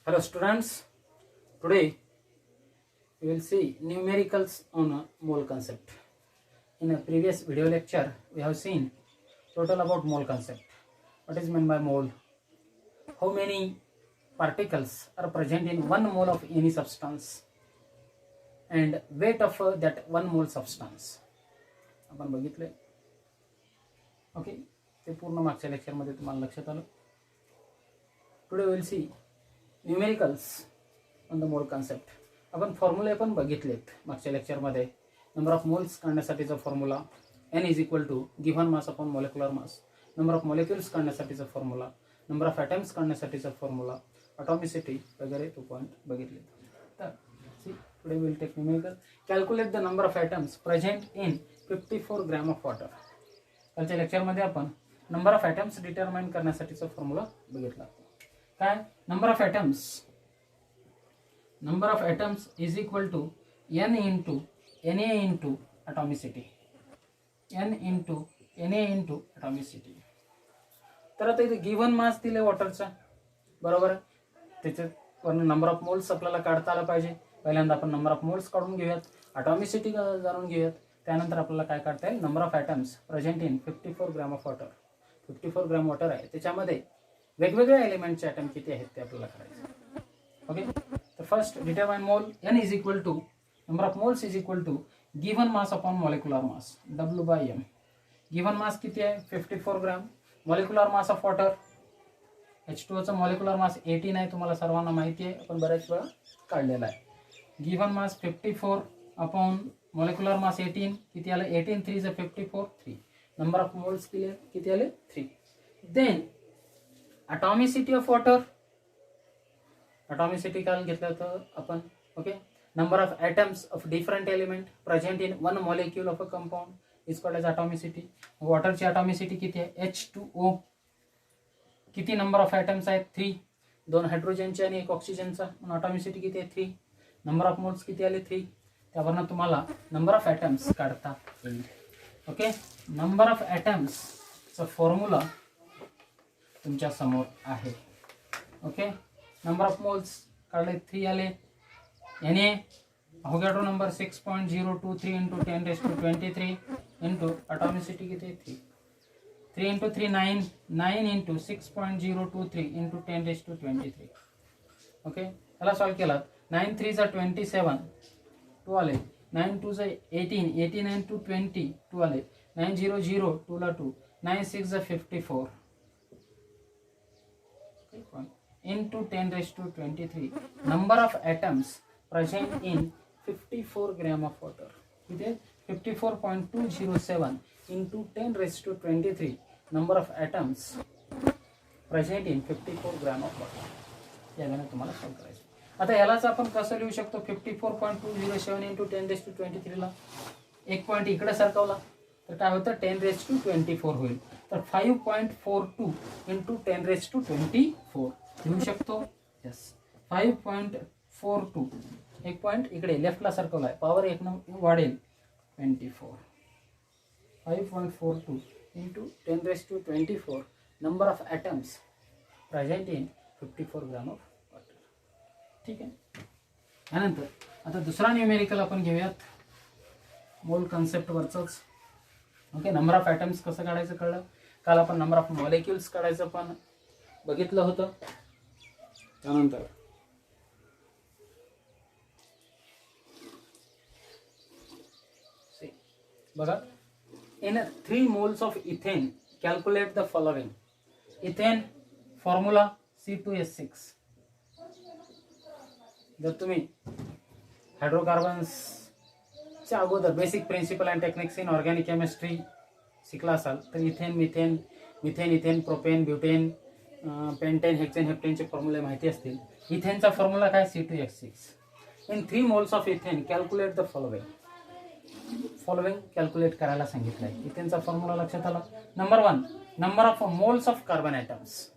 Hello students, today we will see numericals on a mole concept. In a previous video lecture we have seen total about mole concept. What is meant by mole? How many particles are present in 1 mole of any substance and weight of that 1 mole substance. आपण बघितले. Okay, ते पूर्ण मागच्या lecture मध्ये तुम्हाला लक्षात आलं. Today will see numericals on the mole concept. आपण फॉर्म्युले पण बघितलेत मागच्या लेक्चर मध्ये. नंबर ऑफ मोल्स काढण्यासाठीचा formula n is equal to given mass upon molecular mass. Number of molecules काढण्यासाठीचा फॉर्म्युला, नंबर ऑफ ॲटम्स काढण्यासाठीचा फॉर्म्युला, अटॉमिसिटी वगैरे तो पॉईंट बघितले. तर see today will take numerical. Calculate the number of atoms present in 54 gram of water. कालच्या लेक्चरमध्ये आपण number of atoms determine करण्यासाठीचा फॉर्म्युला बघितला. काय? Number of atoms is equal to n into Na into atomicity. n into Na into atomicity. तर आता इथे given मास दिले वॉटरचा, बरोबर आहे. त्याच्यावरून नंबर ऑफ मोल्स आपल्याला काढता आला पाहिजे. पहिल्यांदा आपण नंबर ऑफ मोल्स काढून घेऊयात, अटॉमिसिटी जाणून घेऊयात. त्यानंतर आपल्याला काय काढता येईल? Number of atoms present in 54 gram of water. 54 gram water आहे, त्याच्यामध्ये वेगवेगळ्या एलिमेंटचे ॲटम किती आहेत ते आपल्याला करायचे. ओके, तर first determine mole. n is equal to number of moles is equal to given mass upon molecular mass, W/m. Given mass किती आहे? 54 gram. Molecular mass of water H2O चा मॉलिक्युलर मास 18 आहे, तुम्हाला सर्वांना माहिती आहे, आपण बऱ्याच वेळा काढलेला आहे. गिव्हन मास 54 अपॉन मॉलिक्युलर मास 18 किती आलं? 18 3 is 54 3. नंबर ऑफ मोल्स किती आले? 3. Then atomicity of water, atomicity काल घेतलं होतं आपण. Okay, number of atoms of different element present in 1 molecule of a compound is called as atomicity. वॉटरची अटॉमिसिटी किती आहे? H2O. किती नंबर ऑफ ॲटम्स आहेत? 3. 2 हायड्रोजनचे आणि 1 ऑक्सिजनचा, म्हणून अटॉमिसिटी किती आहे? 3. नंबर ऑफ मोल्स किती आले? 3. त्यावरनं तुम्हाला नंबर ऑफ ॲटम्स काढता येईल. ओके, नंबर ऑफ ॲटम्सचा फॉर्म्युला तुमच्या समोर आहे. ओके, नंबर ऑफ मोल्स काढले 3 आले. Na Avogadro number 6.023 into 10⁻23 into अटॉमिसिटी किती? 3. 3 इंटू 3 9 इंटू 6.023 इंटू 10⁻23. ओके, त्याला सॉल्व केला. 9 3 is 27 2 आले. 9 2 is 18 18 and 2 20 2 आले. 9 0 0 2 ला 2. 9 6 is 54 into 10⁻23. number of atoms present in 54 gram of water. it is 54.207 into 10⁻23 number of atoms present in 54 gram of water. याला तुम्हाला solve करायचं. आता यालाच आपण कसं लिहू शकतो? 54.207 into 10⁻23 ला एक पॉईंट इकडे सरकवला तर काय होतं? 10⁻24 होईल. तर 5.42 into 10⁻24 लिहू शकतो. यस, 5.42. एक पॉईंट इकडे लेफ्टला सरकवला आहे, पॉवर 1 वाढेल 24. 5.42 into 10⁻24 number of atoms present in 54 gram of water. ठीक आहे. त्यानंतर आता दुसरा न्यूमेरिकल आपण घेऊयात मोल कन्सेप्ट वरचंच. ओके, नंबर ऑफ ॲटम्स कसं काढायचं कळलं. काल आपण नंबर ऑफ मॉलिक्युल्स काढायचं पण बघितलं होतं. त्यानंतर बघा, in 3 moles of ethane calculate the following. Ethane formula C2H6. जर तुम्ही हायड्रोकार्बन्सच्या अगोदर basic principle and techniques in organic chemistry शिकला असाल तर ethane methane ethane propane butane pentane hexane हेप्टेनचे फॉर्म्युले माहिती असतील. इथेनचा फॉर्म्युला काय? C2H6. In 3 moles of ethane calculate the following calculate करायला सांगितलंय. इथेनचा फॉर्म्युला लक्षात आला. Number 1 number of moles of carbon atoms.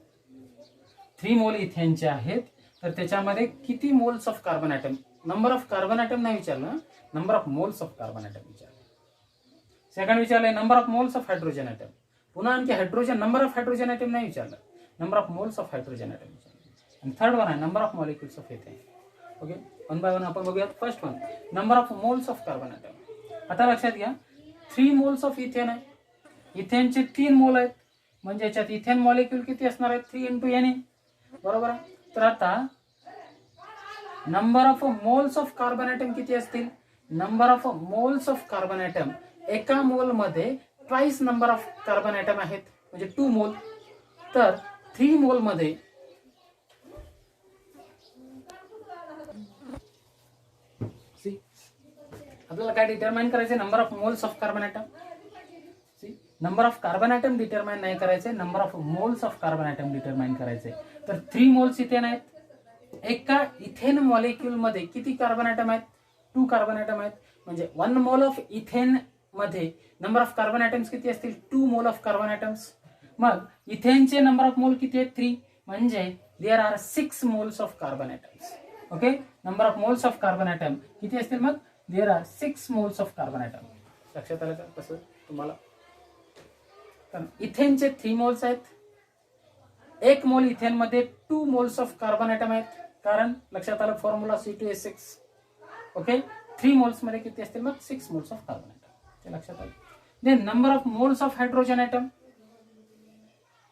3 mole इथेनचे आहेत, तर त्याच्यामध्ये किती moles of carbon atom? Number of carbon atom नाही विचारलं, number of moles of carbon atom विचारलं. सेकंड विचारलंय number of moles of hydrogen atom. पुन्हा आणखी hydrogen, number of hydrogen atom नाही विचारलं, number of moles of hydrogen atom विचारलं. आणि थर्ड वन आहे number of molecules of ethane. Okay, one by one आपण बघूयात. First one number of moles of carbon atom. आता लक्षात घ्या 3 मोल्स ऑफ इथेन आहे. इथेनचे 3 मोल आहेत म्हणजे याच्यात इथेन मॉलिक्यूल किती असणार आहे 3 × Na, बरोबर आहे. तर आता number of moles of carbon atom किती असतील. Number of moles of carbon atom एका मोल मध्ये twice number of carbon atom आहेत म्हणजे 2 मोल. तर 3 मोल मध्ये आपल्याला काय डिटरमाइन करायचे number of moles of carbon atom. Number of carbon atom determine नाही करायचे, number of moles of carbon atom determine करायचे. तर 3 मोल्स इथेन आहेत. एका इथेन मॉलिक्यूल मध्ये किती कार्बन ॲटम आहेत 2 कार्बन ॲटम आहेत म्हणजे 1 मोल ऑफ इथेन मध्ये नंबर ऑफ कार्बन ॲटम्स किती असतील 2 मोल ऑफ कार्बन ॲटम्स. मग इथेनचे नंबर ऑफ मोल किती आहेत 3 म्हणजे there are 6 moles of carbon atoms. Okay, number of moles of carbon atom किती असतील मग there are 6 moles of carbon atom. लक्षात आलं का कसं तुम्हाला. तर इथेनचे 3 मोल्स आहेत. 1 मोल इथेन मध्ये 2 मोल्स ऑफ कार्बन ॲटम आहेत कारण लक्षात आलं फॉर्म्युला C2H6. ओके, 3 मोल्स मध्ये किती असतील मग 6 मोल्स ऑफ कार्बन ॲटम. ते लक्षात आलं. Then number of moles of hydrogen atom.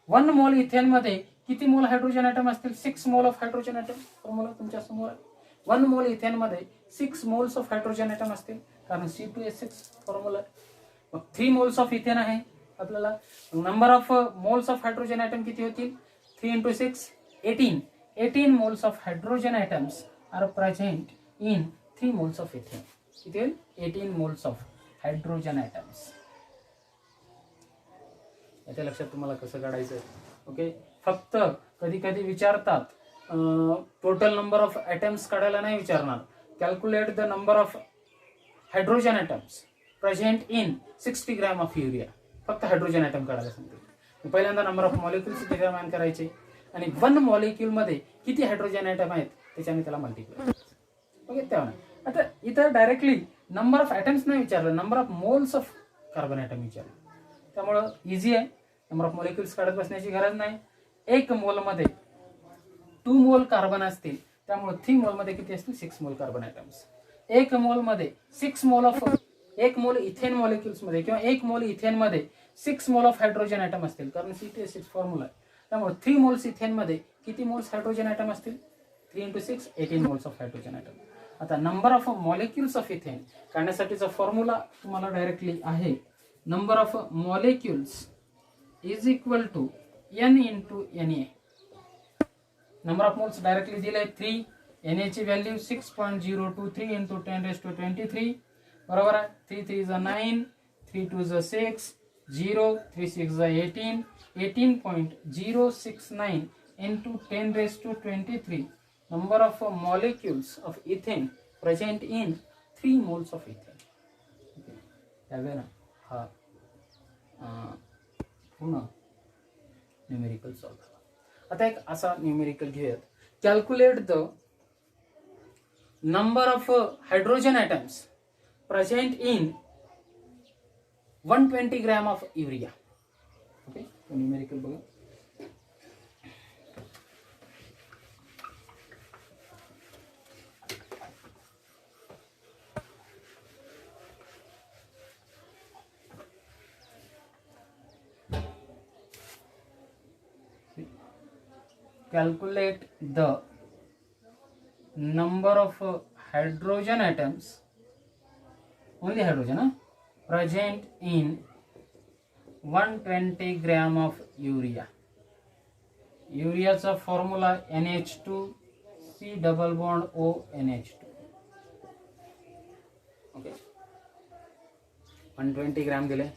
1 mole ethane मध्ये किती मोल हायड्रोजन ॲटम असतील 6 mole of hydrogen item. Formula तुमच्या समोर आहे. 1 मोल इथेन मध्ये 6 मोल्स ऑफ हायड्रोजन ॲटम असतील कारण C2H6 फॉर्म्युला. मग 3 मोल्स ऑफ इथेन आहे आपल्याला. Number of moles of hydrogen atom किती होतील 3 × 6 18. 18 moles of hydrogen atoms are present in 3 moles of ethane. किती होईल 18 moles of hydrogen atoms. याच्या लक्षात तुम्हाला कसं काढायचं. ओके, फक्त कधी कधी विचारतात टोटल नंबर ऑफ ॲटम्स काढायला नाही विचारणार. Calculate the number of hydrogen atoms present in 60 gram of urea. फक्त हायड्रोजन ॲटम काढायला सांगते. पहिल्यांदा नंबर ऑफ मॉलिक्युल्स डिटरमाइन करायचे आणि 1 मॉलिक्यूल मध्ये किती हायड्रोजन ॲटम आहेत त्याच्याने त्याला मल्टिप्लाय करायचं. ओके, तेव्हा आता इथं डायरेक्टली नंबर ऑफ ॲटम्स नाही विचारलं, number of moles of carbon atom विचारलं. त्यामुळं इझी आहे, नंबर ऑफ मॉलिक्युल्स काढत बसण्याची गरज नाही. 1 मोल मध्ये 2 मोल कार्बन असतील त्यामुळे 3 मोल मध्ये किती असतील 6 मोल कार्बन ॲटम्स. 1 मोल मध्ये 6 mole of 1 mole ethane molecules मध्ये किंवा 1 मोल इथेन मध्ये 6 मोल ऑफ हायड्रोजन ॲटम असतील कारण C2H6 फॉर्म्युला आहे. त्यामुळे 3 मोल्स इथेन मध्ये किती मोल्स हायड्रोजन ॲटम असतील 3 × 6 18 मोल्स ऑफ हायड्रोजन ॲटम. आता number of molecules of ethane काढण्यासाठीचा फॉर्म्युला तुम्हाला डायरेक्टली आहे number of molecules is equal to N × Na. Number of moles directly दिले 3. Na ची व्हॅल्यू 6.023 × 10⁻23 बरोबर आहे. 3 3 is 9, 3 2 is 6, 0 3 6 is 18, 18.069 into 10⁻23 number of molecules of ethane present in 3 moles of ethane. Okay, त्यावेळेला हा पुन्हा numerical solve झाला. आता एक असा न्यूमेरिकल घेऊयात. Calculate the number of hydrogen atoms present in 120 gram of urea. Okay, numerical बघा. Calculate the number of hydrogen atoms, only hydrogen, present in 120 gram of urea. युरियाचा formula NH2 C double bond O NH2. Okay, 120 gram दिले.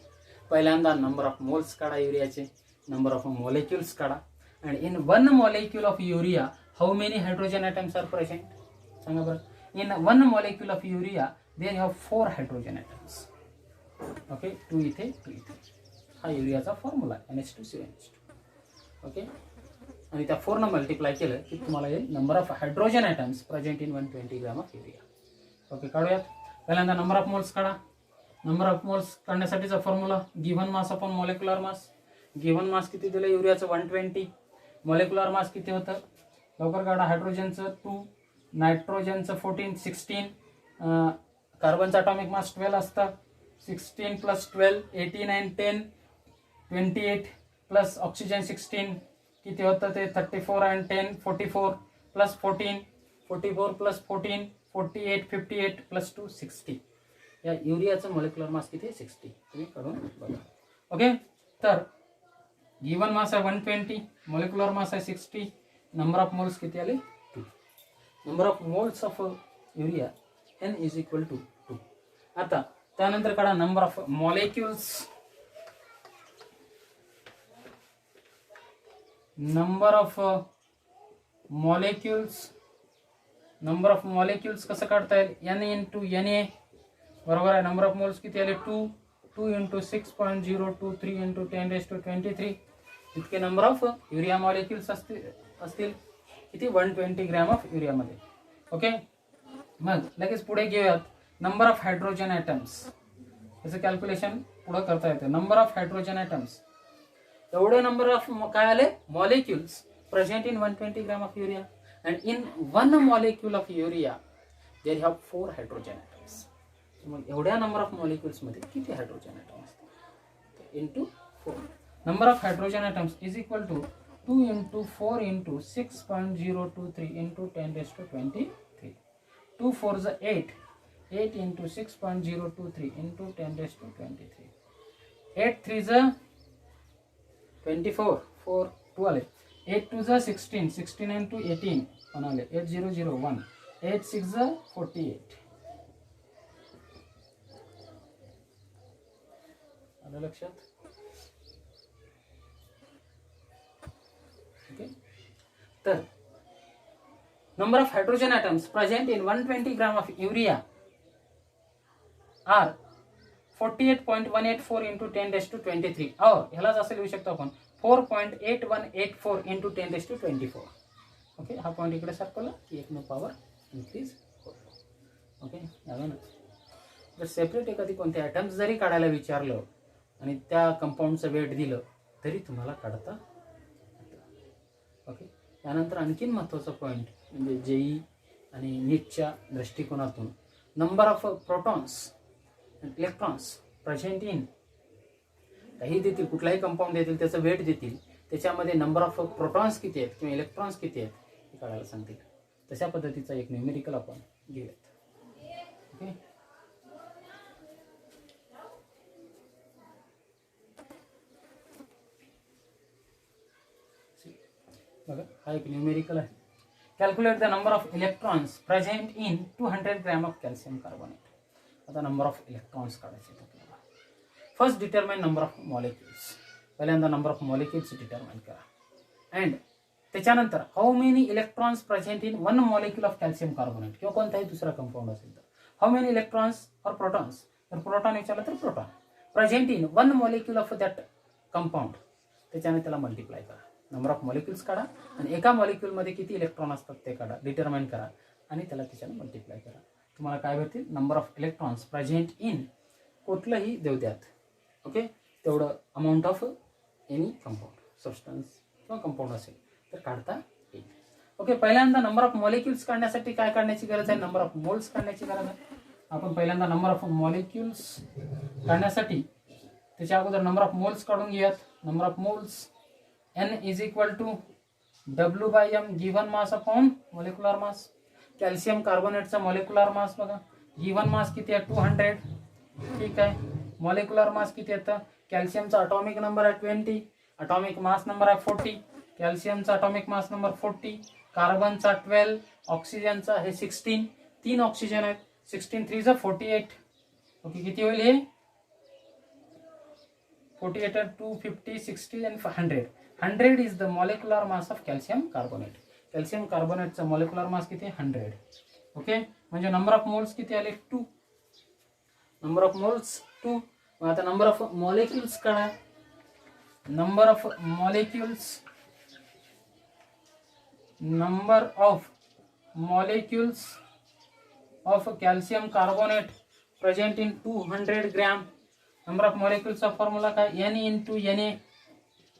पहिल्यांदा number of moles काढा युरियाचे, number of molecules काढा. And in 1 molecule of urea, how many hydrogen atoms are present? सांगा बरं. In 1 molecule of urea, there you have 4 hydrogen atoms. Okay, 2 इथे 2 इथे. हा युरियाचा फॉर्म्युला NH2CONH2. ओके, आणि त्या 4 न मल्टिप्लाय केलं की तुम्हाला येईल number of hydrogen atoms present in 120 gram of urea. Okay, काढूयात. पहिल्यांदा नंबर ऑफ मोल्स काढा. नंबर ऑफ मोल्स काढण्यासाठीचा formula given mass upon molecular mass. Given mass किती दिलं युरियाचं 120. मॉलिक्युलर मास किती होतं लवकर काढा. हायड्रोजनचं 2, नायट्रोजनचं 14, 16, कार्बनचं अटॉमिक मास 12 असतं. 16 प्लस 12 18 and 10 28 प्लस ऑक्सिजन 16 किती होतं ते 34 and 10 44 प्लस 14 44 प्लस 14 48 58 प्लस 2 60. या युरियाचं मॉलिक्युलर मास किती आहे 60. तुम्ही काढून बघा. ओके, तर गिवन मास आहे 120, मॉलिक्युलर मास आहे 60, नंबर ऑफ मोल्स किती आले 2. Number of moles of urea N is equal to 2. आता त्यानंतर काढा number of molecules. Number of molecules कसं काढता येईल. N इंटू Na बरोबर आहे. नंबर ऑफ मोल्स किती आले 2. 2 इंटू 6.023 इंटू 10⁻23 इतके नंबर ऑफ युरिया मॉलिक्युल्स असतील किती 120 ग्रॅम ऑफ युरियामध्ये. ओके, मग लगेच पुढे घेऊयात नंबर ऑफ हायड्रोजन ॲटम्स. याचं कॅल्क्युलेशन पुढे करता येतं. नंबर ऑफ हायड्रोजन ॲटम्स एवढे नंबर ऑफ काय आले molecules present in 120 gram of urea and in 1 molecule of urea there have 4 hydrogen atoms. मग एवढ्या नंबर ऑफ मॉलिक्युल्स मध्ये किती हायड्रोजन ॲटम असतात into 4. Number of hydrogen atoms is equal to 2 into 4 into 6.023 into 10⁻23. 2 4 8 8 into 6.023 into 10⁻23. 8 3 24 4 2 आले. 8 2 16 16 into 18 1 आले. 8 0 0 1 8 6 48. आलं लक्षात. Okay, तर number of hydrogen atoms present in 120 gram of urea are 48.184 into 10⁻23 और ह्यालाच असं लिहू शकतो आपण 4.8184 into 10⁻24. ओके, हा पॉइंट इकडे सरकवला की 1 ने पॉवर इन्क्रीज होतो. ओके, झालं ना. जर सेपरेट एखादी कोणते ॲटम्स जरी काढायला विचारलं आणि त्या कंपाऊंडचं वेट दिलं तरी तुम्हाला काढता येतं. ओके, त्यानंतर आणखीन महत्त्वाचा पॉईंट म्हणजे जेई आणि नीटच्या दृष्टिकोनातून number of protons and electrons present in काही देतील कुठलाही कंपाऊंड देतील त्याचं वेट देतील त्याच्यामध्ये नंबर ऑफ प्रोटॉन्स किती आहेत किंवा इलेक्ट्रॉन्स किती आहेत हे काढायला सांगतील. तशा पद्धतीचा एक न्यूमेरिकल आपण घेऊयात. ओके, बघा हा एक न्यूमेरिकल आहे. Calculate the number of electrons present in 200 gram of calcium carbonate. आता नंबर ऑफ इलेक्ट्रॉन्स काढायचे आपल्याला. First determine number of molecules. पहिल्यांदा नंबर ऑफ मॉलिक्युल्स डिटरमाइन करा अँड त्याच्यानंतर how many electrons present in 1 molecule of calcium carbonate किंवा कोणताही दुसरा compound असेल तर हाऊ मेनी इलेक्ट्रॉन्स और प्रोटॉन्स. तर प्रोटॉन विचारलं तर proton present in 1 molecule of that compound त्याच्याने त्याला मल्टिप्लाय करा. नंबर ऑफ मॉलिक्युल्स काढा आणि एका मॉलिक्यूलमध्ये किती इलेक्ट्रॉन असतात ते काढा डिटरमाइन करा आणि त्याला त्याच्याने मल्टिप्लाय करा. तुम्हाला काय भेटतील number of electrons present in कुठलंही देऊ द्यात. ओके, तेवढं amount of any compound substance किंवा कंपाऊंड असेल तर काढता येईल. ओके, पहिल्यांदा नंबर ऑफ मॉलिक्युल्स काढण्यासाठी काय काढण्याची गरज आहे नंबर ऑफ मोल्स काढण्याची गरज आहे. आपण पहिल्यांदा नंबर ऑफ मॉलिक्युल्स काढण्यासाठी त्याच्या अगोदर नंबर ऑफ मोल्स काढून घेऊयात. Number of moles N is equal to W by M given mass upon molecular mass. Calcium कार्बोनेटचा मॉलिक्युलर मास बघा गिवन मास किती आहे 200. ठीक आहे, मॉलिक्युलर मास किती येतं कॅल्शियमचा अटॉमिक नंबर आहे 20 अटॉमिक मास नंबर आहे 40 कॅल्शियमचा अटॉमिक मास नंबर 40 कार्बनचा 12 ऑक्सिजनचा हे 16 3 ऑक्सिजन आहेत 16 3 48. ओके, किती होईल हे 48 आहे 250 60 and 100. 100 is the molecular mass of calcium carbonate. Calcium कार्बोनेटचा मॉलिक्युलर मास किती 100. ओके, म्हणजे नंबर ऑफ मोल्स किती आले 2. Number of moles 2. आता नंबर ऑफ मॉलिक्युल्स काढा. Number of molecules of calcium carbonate present in 200 gram. Number of मॉलिक्युल्सचा formula काय N into Na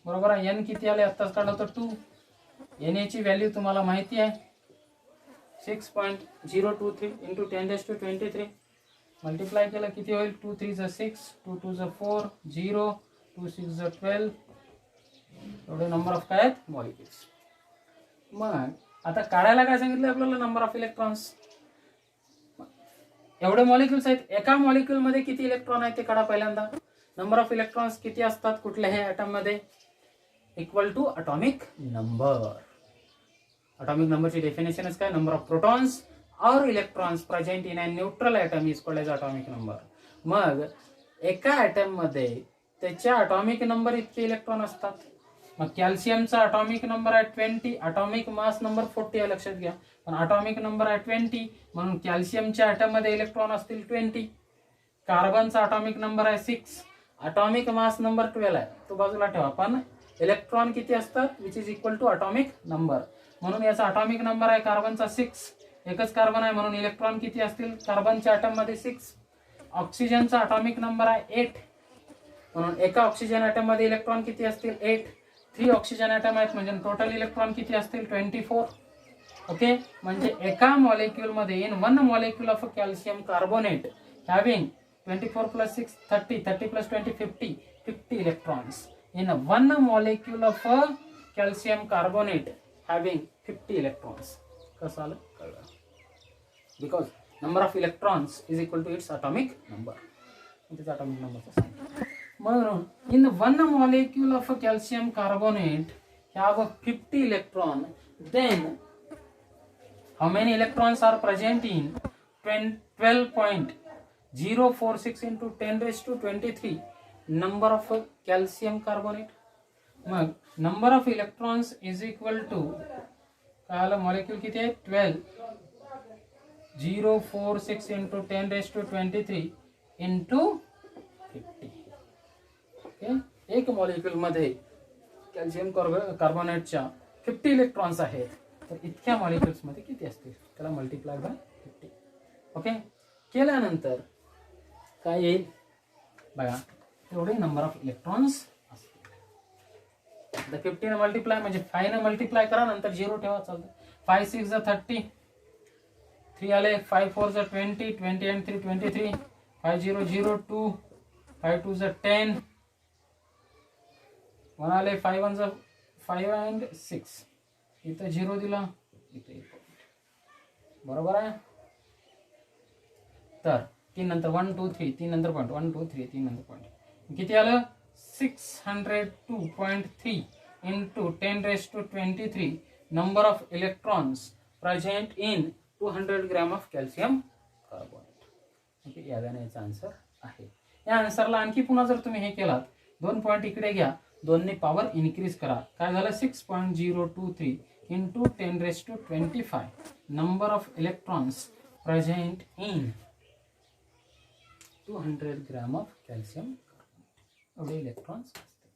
बरोबर आहे. N किती आले आत्ताच काढलं होतं 2 Na ची व्हॅल्यू तुम्हाला माहिती आहे 6.023 इंटू 10⁻23 मल्टिप्लाय केलं किती होईल 2 3 ज 6 2 2 ज 4 0 2 6 ज 12 एवढे नंबर ऑफ काय आहेत मॉलिक्युल्स. मग आता काढायला काय सांगितलं आपल्याला नंबर ऑफ इलेक्ट्रॉन्स. एवढे मॉलिक्युल्स आहेत एका मॉलिक्युल मध्ये किती इलेक्ट्रॉन आहेत ते काढा पहिल्यांदा. नंबर ऑफ इलेक्ट्रॉन्स किती असतात कुठल्याही ॲटम मध्ये equal to atomic number. Atomic नंबरची डेफिनेशनच काय नंबर ऑफ प्रोटॉन्स और electrons present in a neutral atom is called as atomic number. मग एका ॲटम मध्ये त्याच्या अटॉमिक नंबर इतके इलेक्ट्रॉन असतात. मग कॅल्शियमचा अटॉमिक नंबर आहे 20 अटॉमिक मास नंबर 40 आहे लक्षात घ्या. पण अटॉमिक नंबर आहे 20 म्हणून कॅल्शियमच्या ॲटम मध्ये इलेक्ट्रॉन असतील 20. कार्बनचा अटॉमिक नंबर आहे 6 अटॉमिक मास नंबर 12 आहे तो बाजूला ठेवा. पण इलेक्ट्रॉन किती असतात which is equal to atomic number. म्हणून याचा अटॉमिक नंबर आहे कार्बनचा 6 एकच कार्बन आहे म्हणून इलेक्ट्रॉन किती असतील कार्बनच्या ॲटम मध्ये 6. ऑक्सिजनचा अटॉमिक नंबर आहे 8 म्हणून एका ऑक्सिजन ॲटम मध्ये इलेक्ट्रॉन किती असतील 8. 3 ऑक्सिजन ॲटम आहेत म्हणजे टोटल इलेक्ट्रॉन किती असतील 24. ओके म्हणजे एका मॉलिक्यूल मध्ये in one molecule of calcium carbonate having 24 + 6 30 30 + 20 50 electrons. In one molecule of calcium carbonate having 50 electrons. कसं आलं कळलं. Because number of electrons is equal to its atomic number. त्याचा अटॉमिक नंबर म्हणून in one molecule of calcium carbonate have 50 electron then how many electrons are present in 12.046 into 10⁻23 number of calcium carbonate. मग number of electrons is equal to काय आलं molecule किती आहे 12.046 into 10⁻23 into 50. Okay एक molecule मध्ये calcium कार्बोनेटच्या 50 electrons आहेत तर इतक्या मॉलिक्युल्स मध्ये किती असतील त्याला मल्टिप्लाय बाय 50. ओके केल्यानंतर काय येईल बघा तेवढे नंबर ऑफ इलेक्ट्रॉन्स असतील. 50 ने मल्टिप्लाय म्हणजे 5 ने मल्टिप्लाय करा नंतर 0 ठेवा चालतं. 5 6 ज 30 3 आले 5 4 ज 20 20 and 3 23 5 0 0 2 5 2 ज 10 1 आले 5 1 ज 5 and 6 इथं 0 दिला इथे 1 बरोबर आहे. तर 3 नंतर 1 2 3 3 नंतर पॉइंट 1 2 3 3 नंतर पॉइंट किती आलं 602.3 into 10⁻23 number of electrons present in 200 gram of calcium carbonate. Okay याने याचा आन्सर आहे. या आन्सरला आणखी पुन्हा जर तुम्ही हे केलात 2 पॉइंट इकडे घ्या 2 ने पॉवर इन्क्रीज करा काय झालं 6.023 into 10⁻25 number of electrons present in 200 gram of calcium carbonate. एवढे इलेक्ट्रॉन्स असते.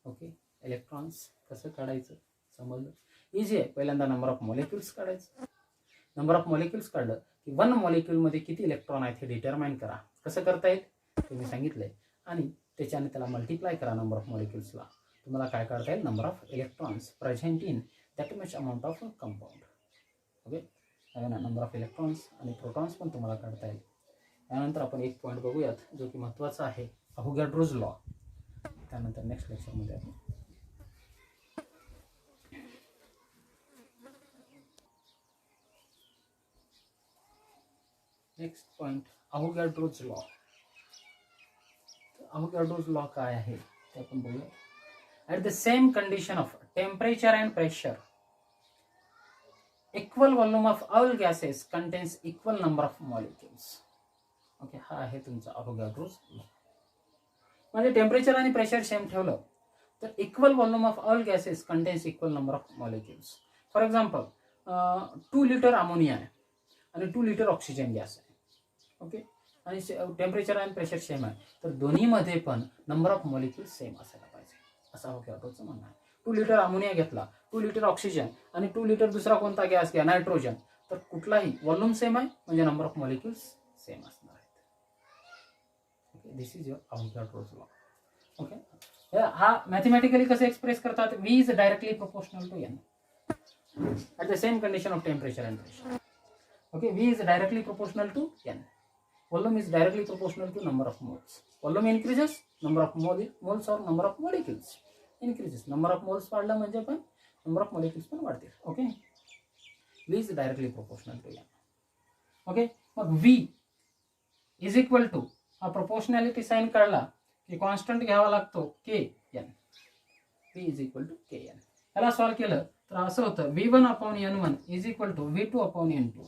ओके इलेक्ट्रॉन्स कसं काढायचं समजलं इझी आहे. पहिल्यांदा नंबर ऑफ मॉलिक्युल्स काढायचं. नंबर ऑफ मॉलिक्युल्स काढलं की वन मॉलिक्यूल मध्ये किती इलेक्ट्रॉन आहेत हे डिटरमाइन करा. कसं करता येईल ते मी सांगितलंय आणि त्याच्याने त्याला मल्टिप्लाय करा नंबर ऑफ मॉलिक्युल्सला तुम्हाला काय काढता येईल number of electrons present in that much amount of compound. Okay number of electrons आणि प्रोटॉन्स पण तुम्हाला काढता येईल. त्यानंतर आपण एक पॉईंट बघूयात जो की महत्त्वाचा आहे अवोगॅड्रोज लॉ. त्यानंतर नेक्स्ट लेक्चरमध्ये आपण नेक्स्ट पॉइंट अवोगॅड्रोज लॉ. अवोगॅड्रोज लॉ काय आहे ते आपण बघूया. At the same condition of temperature and pressure equal volume of all gases contains equal number of molecules. Okay हा आहे तुमचा अवोगॅड्रोज लॉ. म्हणजे टेम्परेचर आणि प्रेशर सेम ठेवलं तर equal volume of all gases contains equal number of molecules. For example 2 litre ammonia आहे आणि 2 litre oxygen gas आहे. ओके आणि टेम्परेचर आणि प्रेशर सेम आहे तर दोन्हीमध्ये पण नंबर ऑफ मॉलिक्युल्स सेम असायला पाहिजे असं अवोगॅड्रोचं म्हणणं आहे. 2 लिटर अमोनिया घेतला 2 लिटर ऑक्सिजन आणि 2 लिटर दुसरा कोणता गॅस घ्या नायट्रोजन तर कुठलाही व्हॉल्यूम सेम आहे म्हणजे नंबर ऑफ मॉलिक्युल्स सेम असणार आहेत. Okay this is your Avogadro's law. Okay हा मॅथमॅटिकली कसं एक्सप्रेस करतात V is directly proportional to N. at the same condition of temperature and pressure. Okay, V is directly proportional to N. Volume is directly proportional to number of moles. Volume increases, number of moles or number of molecules increases. Number of moles वाढला म्हणजे पण number of molecules पण वाढतील. Okay, V is directly proportional to N. Okay, मग V is equal to हा proportionality sign काढला की constant घ्यावा लागतो Kn. V is equal to Kn. याला सॉल्व केलं तर असं होतं V1 upon N1 is equal to V2 upon N2.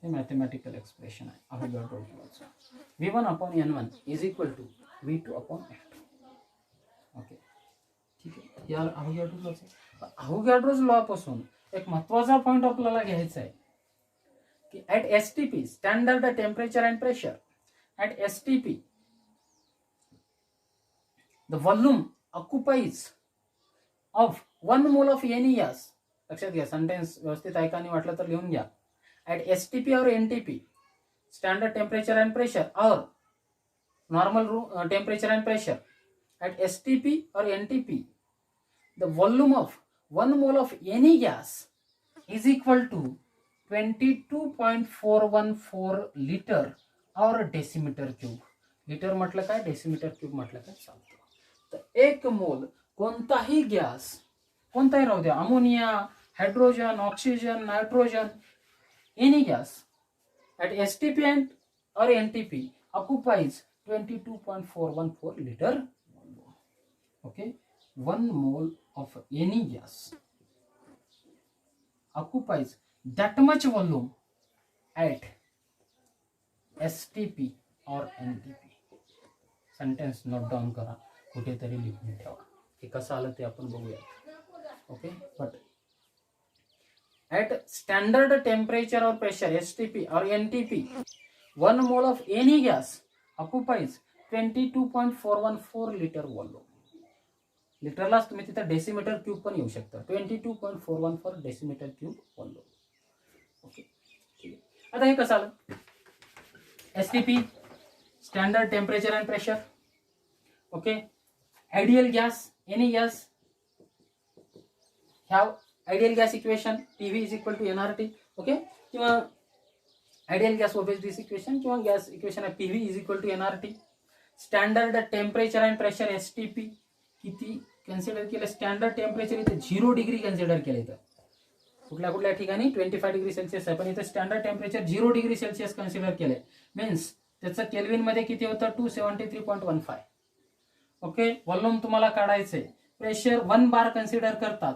हे मॅथमॅटिकल एक्सप्रेशन आहे अहोगॅड्रो लॉचं. V1 upon N1 is equal to V2 upon N2. Okay, ठीक आहे. या अहोगॅड्रो लॉचं अहोगॅड्रोज लॉ पासून एक महत्वाचा पॉइंट आपल्याला घ्यायचा आहे की at STP standard temperature and pressure, at STP the volume occupies of 1 mole of any gas. लक्षात घ्या, सेंटेन्स व्यवस्थित ऐकानी वाटलं तर लिहून घ्या. At STP or NTP, standard temperature and pressure or normal temperature and pressure, at STP or NTP, the volume of 1 mole of any gas is equal to 22.414 liter or decimeter cube. Litre म्हटलं काय, decimetre cube म्हटलं काय चालतं. तर एक मोल कोणताही gas, कोणताही राहू द्या, ammonia, hydrogen, oxygen, nitrogen, any gas at STP and or NTP occupies 22.414 liter volume. Okay, 1 mole of any gas occupies that much volume at STP or NTP. Sentence note down करा, कुठेतरी लिहून ठेवा. हे कसं आलं ते आपण बघूया. Okay, but at standard temperature or pressure STP or NTP, 1 mole of any gas occupies 22.414 liter volume. लिटरलाच तुम्ही तिथे डेसिमीटर क्यूब पण येऊ शकता. 22.414 डेसिमीटर क्यूब वॉल्यूम. ओके, ठीक आहे. आता हे कसं आलं, STP standard temperature and pressure. Okay, ideal gas, any gas ह्या ideal gas equation PV is equal to NRT. Okay, किंवा ideal gas obeys this equation किंवा गॅस इक्वेशन आहे PV is equal to NRT. Standard temperature and pressure STP किती consider केलं, standard temperature इथे 0 degree consider केलं. इथं कुठल्या कुठल्या ठिकाणी 25 डिग्री सेल्सिअस आहे, पण इथे standard temperature 0 degree Celsius consider केलंय. मीन्स त्याचं केल्विन मध्ये किती होतं, 273.15. ओके, व्हॉल्यूम तुम्हाला काढायचंय. प्रेशर 1 बार कन्सिडर करतात,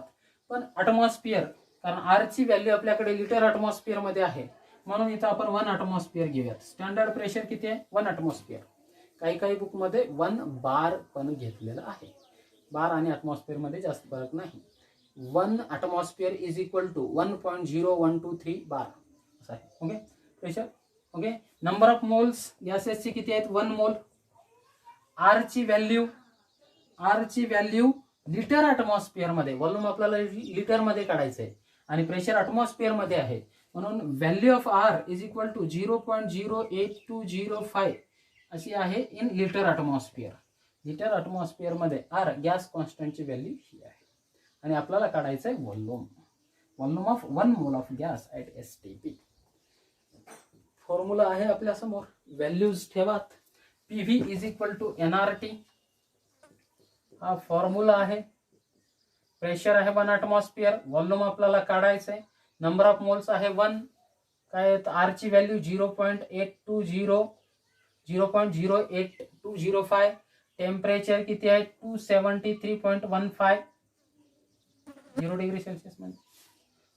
पण अटमॉस्फिअर, कारण आर ची व्हॅल्यू आपल्याकडे लिटर अटमॉस्फिअर मध्ये आहे, म्हणून इथं आपण 1 अटमॉस्फिअर घेऊयात. स्टँडर्ड प्रेशर किती आहे, 1 अटमॉस्फिअर. काही काही बुक मध्ये 1 बार पण घेतलेलं आहे. बार आणि अटमॉस्फिअर मध्ये जास्त फरक नाही. 1 atmosphere is equal to 1.0123 bar असं आहे. Okay, pressure. Okay, number of moles गॅसेसची किती आहेत, 1 मोल. आर ची व्हॅल्यू लिटर अटमॉस्फिअर मध्ये, व्हॉल्यूम आपल्याला लिटर मध्ये काढायचं आहे आणि प्रेशर अटमॉस्फिअर मध्ये आहे, म्हणून value of R is equal to 0.08205 अशी आहे in litre atmosphere. Litre atmosphere मध्ये आर गॅस कॉन्स्टंटची व्हॅल्यू ही आहे आणि आपल्याला काढायचं आहे volume of 1 mole of gas at STP. Formula आहे आपल्या समोर, व्हॅल्यूज ठेवात. PV is equal to NRT हा फॉर्म्युला आहे. प्रेशर आहे 1 अटमॉस्फिअर, व्हॉल्यूम आपल्याला काढायचं आहे, नंबर ऑफ मोल्स आहे 1, काय आर ची व्हॅल्यू 0.08205, टेम्परेचर किती आहे 273.15 0 डिग्री सेल्सिअस मध्ये.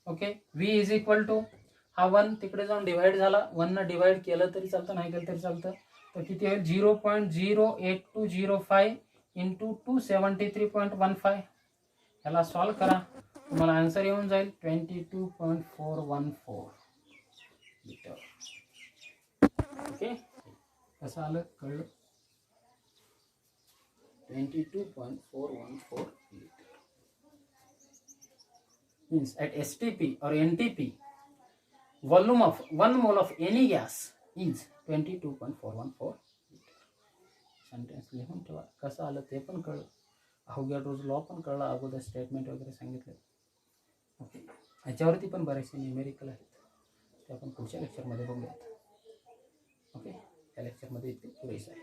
Okay, V is equal to हा 1 तिकडे जाऊन डिवाइड झाला, 1 न डिवाइड केलं तरी चालतं, नाही केलं तरी चालतं, तर किती होईल 0.08205 इंटू 273.15. याला सॉल्व करा, तुम्हाला आन्सर येऊन जाईल 22.414 लिटर. ओके, कसं आलं कळलं, 22.414 liter. Means at STP or NTP, volume of 1 mole of any gas is 22.414 liter. Sentence लिहून ठेवा, कसं आलं ते पण कळलं, अहोगॅड्रोज लॉ पण कळला, अगोदर स्टेटमेंट वगैरे सांगितलं. ओके. ह्याच्यावरती पण बरेचसे न्यूमेरिकल आहेत ते आपण पुढच्या लेक्चरमध्ये बघूयात. ओके, या लेक्चरमध्ये इतके पुरेसे आहे.